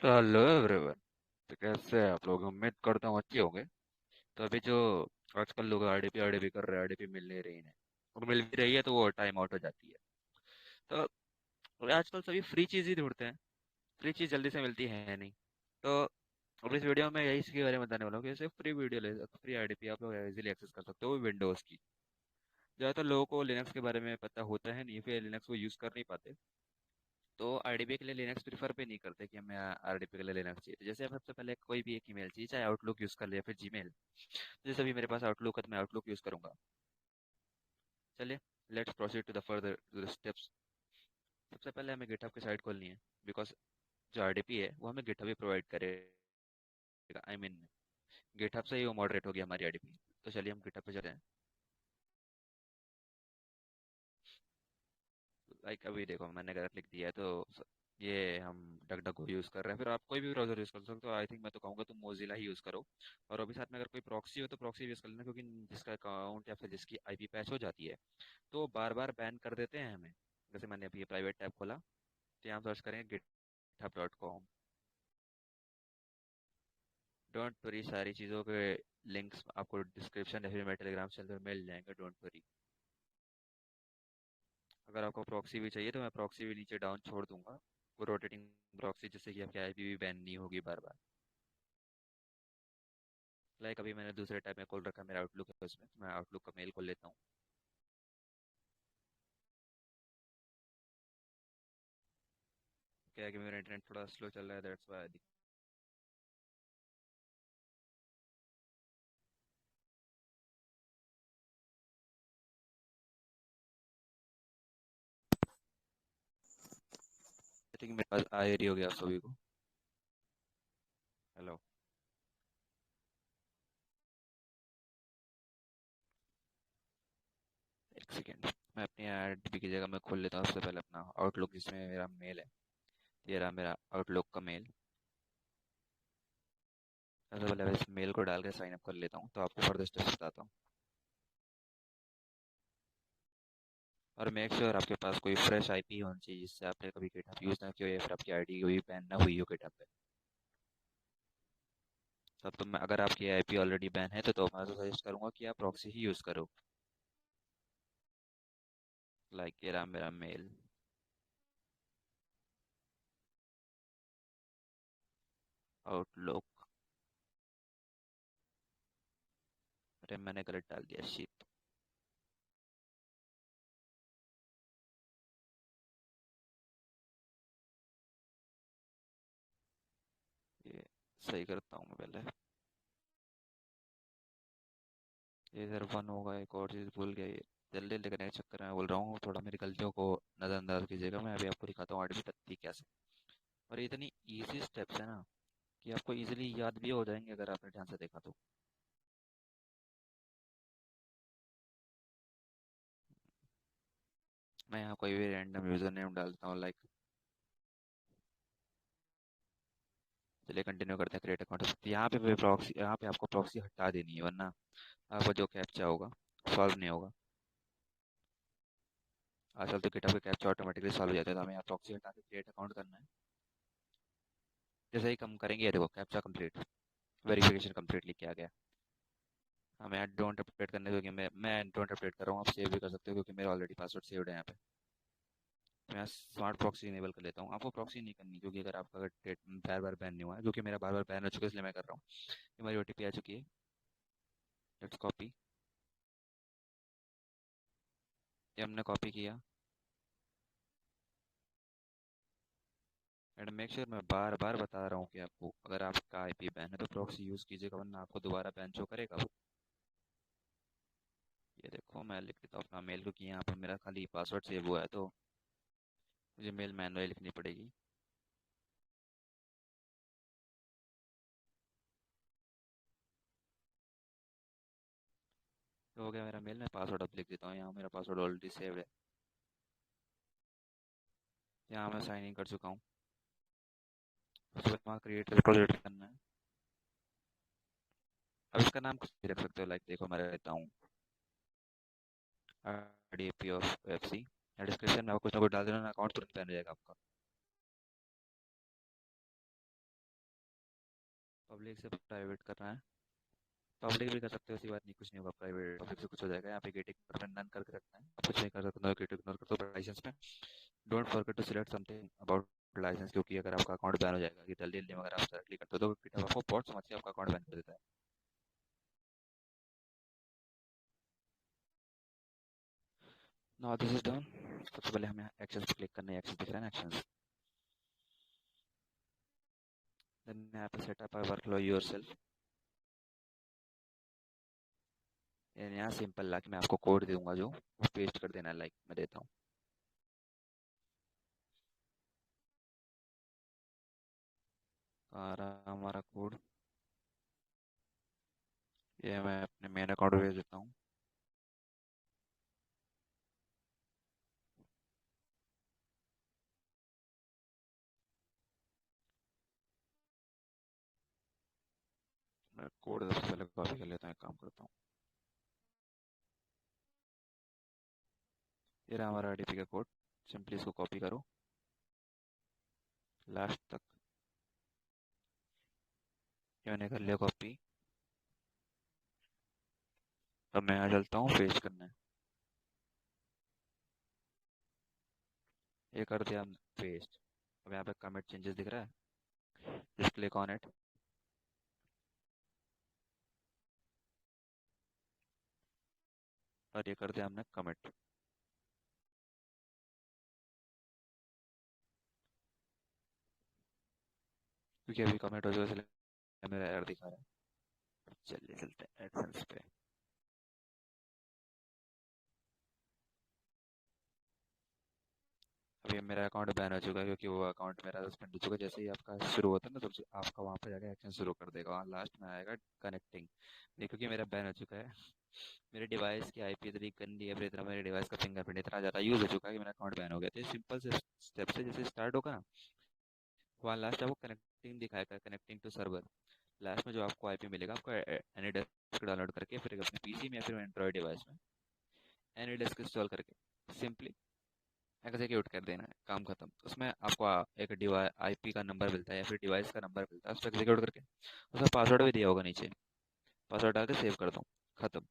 Hello everyone. तो कैसे हैं आप लोग? उम्मीद करता हूँ अच्छे होंगे। तो अभी जो आजकल लोग आरडीपी कर रहे हैं, आरडीपी मिल नहीं रही है, और मिल भी रही है तो वो टाइम आउट हो जाती है। तो आजकल सभी फ्री चीज़ ही ढूंढते हैं। फ्री चीज़ जल्दी से मिलती है नहीं। तो अब इस वीडियो में यही इसके बारे में बताने वाला हूँ कि जैसे फ्री आरडीपी आप लोग इजीली एक्सेस कर सकते हो विंडोज़ की। ज़्यादातर लोगों को लिनक्स के बारे में पता होता है नहीं, फिर लिनक्स को यूज़ कर नहीं पाते। तो आरडीपी के लिए लिनक्स प्रीफर पे नहीं करते कि हमें आरडीपी के लिए लिनक्स चाहिए। तो जैसे आप सबसे पहले कोई भी एक ईमेल चाहिए, चाहे आउटलुक यूज़ कर ले या फिर जीमेल। जैसे अभी मेरे पास आउटलुक है तो मैं आउटलुक यूज़ करूंगा। चलिए, let's proceed to the further to the steps. सबसे पहले हमें गिटहब की साइट खोलनी है, बिकॉज जो आरडीपी है वो हमें गिटहब ही प्रोवाइड करेगा। आई मीन गिटहब से ही वो मॉडरेट होगी हमारी आरडीपी। तो चलिए हम गिटहब पे चलते हैं। लाइक अभी देखो मैंने अगर क्लिक दिया है तो ये हम डक डक को यूज़ कर रहे हैं। फिर आप कोई भी ब्राउजर यूज़ कर सकते हो। आई थिंक मैं तो कहूँगा तुम मोजिला ही यूज़ करो। और अभी साथ में अगर कोई प्रॉक्सी हो तो प्रॉक्सी यूज़ कर लेना, क्योंकि जिसका अकाउंट या फिर जिसकी आईपी पैच हो जाती है तो बार बार बैन कर देते हैं हमें। जैसे मैंने अभी ये प्राइवेट टैब खोला, तो यहाँ सर्च करेंगे github.com। डोंट वरी, सारी चीज़ों के लिंक्स आपको डिस्क्रिप्शन या फिर मेरे टेलीग्राम चैनल पर मिल जाएंगे, डोंट वरी। अगर आपको प्रॉक्सी भी चाहिए तो मैं प्रॉक्सी भी नीचे डाउन छोड़ दूंगा, वो रोटेटिंग प्रॉक्सी, जिससे कि आपकी आईपी भी बैन नहीं होगी बार बार। लाइक अभी मैंने दूसरे टैब में खोल रखा है, मेरा आउटलुक है उसमें, तो मैं आउटलुक का मेल खोल लेता हूँ। क्या है कि मेरा इंटरनेट थोड़ा स्लो चल रहा है, दैट्स व्हाई। आई थिंक मेरे पास आ ही रही होगी आप सभी को। हेलो। एक सेकेंड, मैं अपनी आईडी की जगह मैं खोल लेता हूँ सबसे पहले अपना आउटलुक, जिसमें मेरा मेल है। ये रहा मेरा आउटलुक का मेल। सबसे पहले मैं इस मेल को डाल के साइन अप कर लेता हूँ, तो आपको फर्दर स्टेप्स बताता हूँ। और मेक श्योर आपके पास कोई फ्रेश आईपी होनी चाहिए, जिससे आपने कभी गिटहब यूज़ ना किया हो या फिर आपकी आईडी कभी बैन ना हुई हो गिटहब पे। तब तो मैं, अगर आपकी आईपी ऑलरेडी बैन है तो मैं तो सजेस्ट करूंगा कि आप प्रॉक्सी ही यूज़ करो। लाइक ये रहा मेरा मेल। आउटलुक। अरे मैंने गलत डाल दिया, शिट। ये सही करता हूँ मैं पहले। ये इधर वन होगा, एक और चीज़ भूल गया। ये जल्दी जल्दी करने के चक्कर में बोल रहा हूँ, थोड़ा मेरी गलतियों को नज़रअंदाज कीजिएगा। मैं अभी आपको दिखाता हूँ आरडीपी बनती कैसे। और ये इतनी ईजी स्टेप्स है ना कि आपको इजीली याद भी हो जाएंगे अगर आपने ध्यान से देखा तो। मैं यहाँ कोई भी रैंडम यूज़र नेम डालता हूँ, लाइक। चलिए कंटिन्यू करते हैं, क्रिएट अकाउंट। यहाँ पे भी प्रॉक्सी, यहाँ पे आपको प्रॉक्सी हटा देनी है, वरना आपका जो कैप्चा होगा सॉल्व नहीं होगा। आजकल तो गिटहब के कैप्चा ऑटोमेटिकली सॉल्व हो जाते हैं, तो हमें यहाँ प्रॉक्सी हटा के क्रिएट अकाउंट करना है। जैसे ही हम करेंगे, ये देखो कैप्चा कंप्लीट, वेरिफिकेशन कंप्लीट लिख के आ गया। हमें यहाँ डोंट अपडेट करने दो, क्योंकि मैं डोंट अपडेट कर रहा हूँ, आप सेव भी कर सकते हो क्योंकि मेरा ऑलरेडी पासवर्ड सेव्ड है यहाँ पे। तो मैं स्मार्ट प्रॉक्सी इनेबल कर लेता हूँ। आपको प्रॉक्सी नहीं करनी, क्योंकि अगर आपका अगर डेट बार बार बैन नहीं हुआ है, जो कि मेरा बार बार बैन हो चुका है, इसलिए मैं कर रहा हूँ। हमारी ओटीपी आ चुकी है, लेट्स कॉपी। ये हमने कॉपी किया। एंड मेक श्योर, मैं बार बार बता रहा हूँ कि आपको अगर आपका आईपी बैन है तो प्रॉक्सी यूज़ कीजिएगा, वरना आपको दोबारा बैन शो करेगा वो। ये देखो मैं लिख देता हूँ अपना मेल, क्योंकि यहाँ पर मेरा खाली पासवर्ड सेव हुआ है, तो मुझे मेल मैनुअली लिखनी पड़ेगी। तो हो गया मेरा मेल, मैं पासवर्ड अब लिख देता हूँ। यहाँ मेरा पासवर्ड ऑलरेडी सेव है। यहाँ मैं साइन इन कर चुका हूँ। उसके बाद वहाँ क्रिएट प्रोजेक्ट करना है। अब इसका नाम कुछ भी रख सकते हो, लाइक देखो मैं रहता हूँ RDP of F C. Description में आपको कुछ ना कुछ डाल देना, अकाउंट तुरंत बन जाएगा आपका। पब्लिक से प्राइवेट करना है, पब्लिक भी कर सकते हो, ऐसी बात नहीं, कुछ नहीं होगा, प्राइवेट पब्लिक से कुछ हो जाएगा। यहाँ पे गेट इग्नोर नन करके रखना है, आप कुछ नहीं कर सकते, नो गेट इग्नोर कर दो लाइसेंस में। Don't forget to select something about license, क्योंकि अगर आपका अकाउंट बैन हो जाएगा कि जल्दी जल्दी में अगर आप सेलेक्ट करते हो तो GitHub आपको बहुत समझ के आपका अकाउंट बैन कर देता है। Now this is done. सबसे पहले हमें एक्शंस पे क्लिक करना है, एक्शन दिख रहा है ना, एक्शंस। देन यहाँ पे सेटअप अ वर्कफ्लो योरसेल्फ, यहाँ सिंपल ला के मैं आपको कोड दूंगा जो वो पेस्ट कर देना है, लाइक मैं देता हूँ। आ रहा हमारा कोड, ये मैं अपने मेन अकाउंट भेज देता हूँ। मैं कोड सबसे पहले कॉपी कर लेता हूँ, एक काम करता हूँ। ये रहा हमारा आईडीपी का कोड, सिंपली इसको कॉपी करो लास्ट तक। ये मैंने कर लिया कॉपी। अब मैं आ चलता हूँ पेस्ट करना है, ये कर दिया हमने पेस्ट। अब यहाँ पे कमिट चेंजेस दिख रहा है, जस्ट क्लिक ऑन इट, और ये कर दिया हमने कमिट। क्योंकि अभी कमिट हो जाएगा इसलिए मेरा एरर दिखा रहा है। चलिए चलते हैं एडसेंस पे। अभी मेरा अकाउंट बैन हो चुका है, क्योंकि वो अकाउंट मेरा सस्पेंड हो चुका है। जैसे ही आपका शुरू होता है ना, तो आपका वहाँ पे जाकर एक्शन शुरू कर देगा, वहाँ लास्ट में आएगा कनेक्टिंग। ये क्योंकि मेरा बैन हो चुका है, मेरे डिवाइस की आईपी इतनी गंदी है, फिर इतना मेरे डिवाइस का फिंगरप्रिंट इतना ज़्यादा यूज़ हो चुका है कि मेरा अकाउंट बैन हो गया। तो ये सिंपल से स्टेप से जैसे स्टार्ट होगा ना, वहाँ लास्ट आपको कनेक्टिंग दिखाएगा, कनेक्टिंग टू सर्वर। लास्ट में जो आपको आईपी मिलेगा, आपको एनीडेस्क डाउनलोड करके फिर अपने पीसी में या फिर एंड्रॉइड डिवाइस में एनीडेस्क इंस्टॉल करके सिंपली एग्जीक्यूट कर देना है, काम खत्म। उसमें आपको एक डिवाइस आईपी का नंबर मिलता है या फिर डिवाइस का नंबर मिलता है, उस पर एग्जीक्यूट करके उसका पासवर्ड भी दिया होगा नीचे, पासवर्ड डाल के सेव कर दो, खत्म।